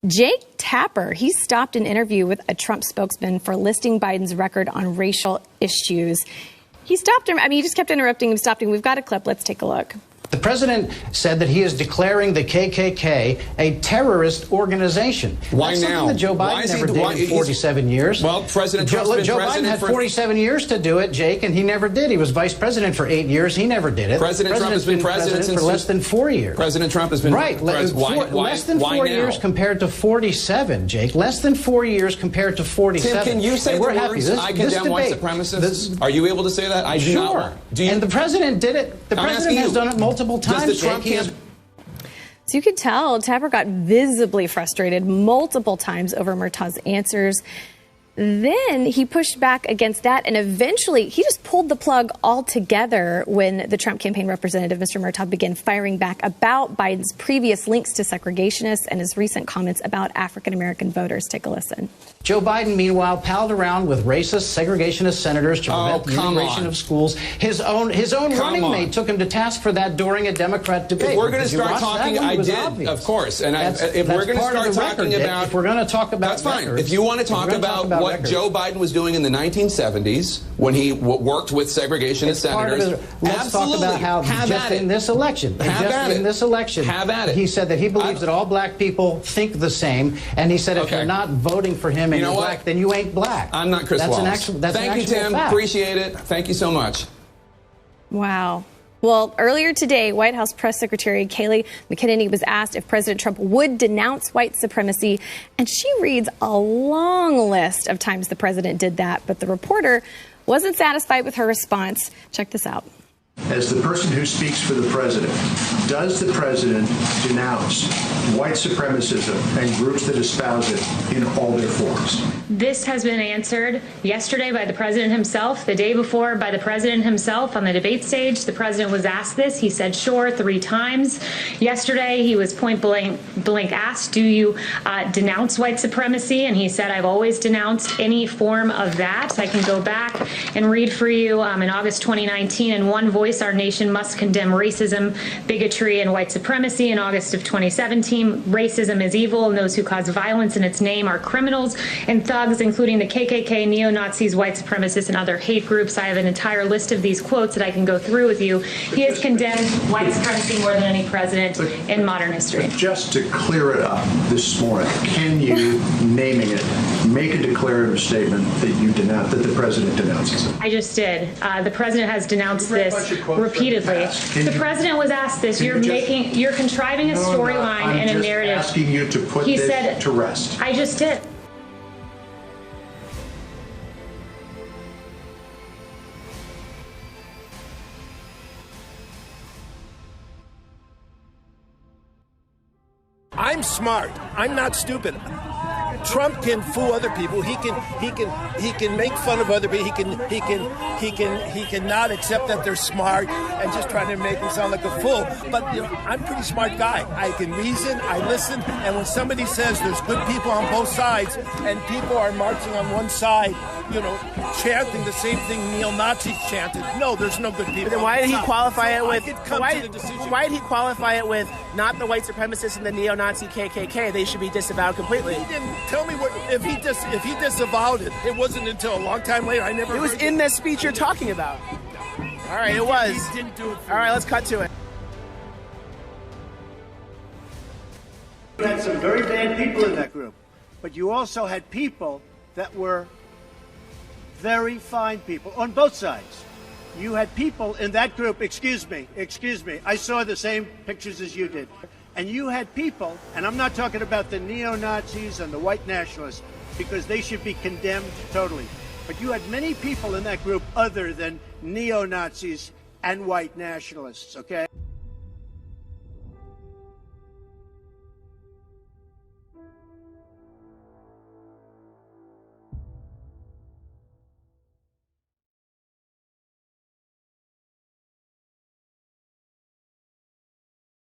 Jake Tapper, he stopped an interview with a Trump spokesman for listing Biden's record on racial issues. He stopped him. I mean, he just kept interrupting him, stopping. We've got a clip. Let's take a look. The president said that he is declaring the KKK a terrorist organization. Why That's now? Something that Joe Biden never did in 47 years. Well, President Trump's been Joe president Biden had 47 years to do it, Jake, and he never did. He was vice president for 8 years. He never did it. President Trump has been president for less than 4 years. President Trump has been less than 4 years compared to 47, Jake. Less than 4 years compared to 47. Tim, can you say the we're words, I condemn white supremacists? Are you able to say that? I do sure. not. And the president did it. The president has done it multiple times, Jake. So you could tell Tapper got visibly frustrated multiple times over Murtaugh's answers. Then he pushed back against that, and eventually he just pulled the plug altogether when the Trump campaign representative, Mr. Murtaugh, began firing back about Biden's previous links to segregationists and his recent comments about African-American voters. Take a listen. Joe Biden, meanwhile, palled around with racist, segregationist senators to prevent the integration of schools. His own running mate took him to task for that during a Democrat debate. If we're going to start talking, I did, obvious. Of course. And if we're going to start talking about, if we're going to talk about, that's fine. If you want to talk about what Joe Biden was doing in the 1970s when he worked with segregationist senators, let's talk about how just in this election, he said that he believes that all black people think the same, and he said if you're not voting for him and you're black, then you ain't black. I'm not Chris Wallace. Thank you, Tim. Fact. Appreciate it. Thank you so much. Wow. Well, earlier today, White House Press Secretary Kayleigh McEnany was asked if President Trump would denounce white supremacy, and she reads a long list of times the president did that, but the reporter wasn't satisfied with her response. Check this out. As the person who speaks for the president, does the president denounce white supremacism and groups that espouse it in all their forms? This has been answered yesterday by the president himself, the day before by the president himself on the debate stage. The president was asked this. He said, sure, 3 times. Yesterday, he was point blank asked, do you denounce white supremacy? And he said, I've always denounced any form of that. I can go back and read for you in August 2019, in one voice, our nation must condemn racism, bigotry, and white supremacy. In August of 2017, racism is evil, and those who cause violence in its name are criminals and thugs, including the KKK, neo-Nazis, white supremacists, and other hate groups. I have an entire list of these quotes that I can go through with you. He has condemned white supremacy more than any president in modern history. Just to clear it up this morning, can you, naming it, make a declarative statement that you denounce, that the president denounces it? I just did. The president has denounced this repeatedly. The president was asked this. You're contriving a storyline and a narrative. I'm just asking you to put this to rest. I just did. I'm smart. I'm not stupid. Trump can fool other people. He can make fun of other people. He can not accept that they're smart and just try to make them sound like a fool. But I'm a pretty smart guy. I can reason, I listen, and when somebody says there's good people on both sides and people are marching on one side, chanting the same thing neo-Nazis chanted, no, there's no good people. Then why did he qualify it with? Why did he qualify it with not the white supremacists and the neo-Nazi KKK? They should be disavowed completely. He didn't tell me what if he disavowed it. It wasn't until a long time later. It was in the speech you're talking about. All right, it was. He didn't do it. All right, let's cut to it. You had some very bad people in that group, but you also had people that were very fine people on both sides. You had people in that group, excuse me, I saw the same pictures as you did. And you had people, and I'm not talking about the neo-Nazis and the white nationalists, because they should be condemned totally. But you had many people in that group other than neo-Nazis and white nationalists, okay?